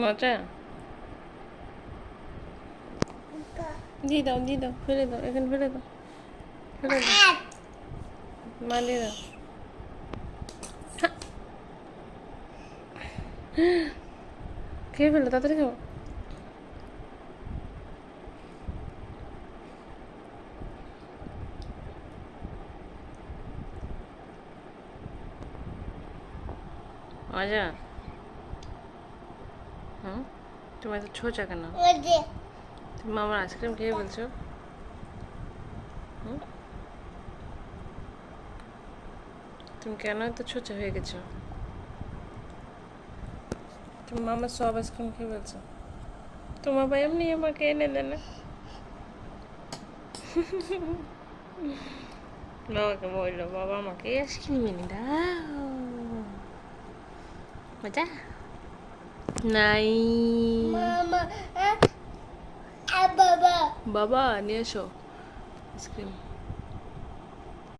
মজা। দিয়ে দাও, দিয়ে দাও, ফেলে দাও, এখানে ফেলে দাও, ফেলে দাও, মা দিয়ে দাও। খেয়ে ফেলো, তাড়াতাড়ি খাও। মজা। হুম, তুমি এত ছোচা কেন? তুমি আমার আইসক্রিম খেয়ে বলছো? হুম, তুমি কেন এত ছোচা হয়ে গেছো? তুমি মামার সব আইসক্রিম খেয়ে বলছো? তোমার ভাই এমনি আমাকে এনে দেয় না। বাবাকে বললো, বাবা আমাকে আইসক্রিম এনে দাও। মজা নাই। বাবা নিয়ে এসো আইসক্রিম।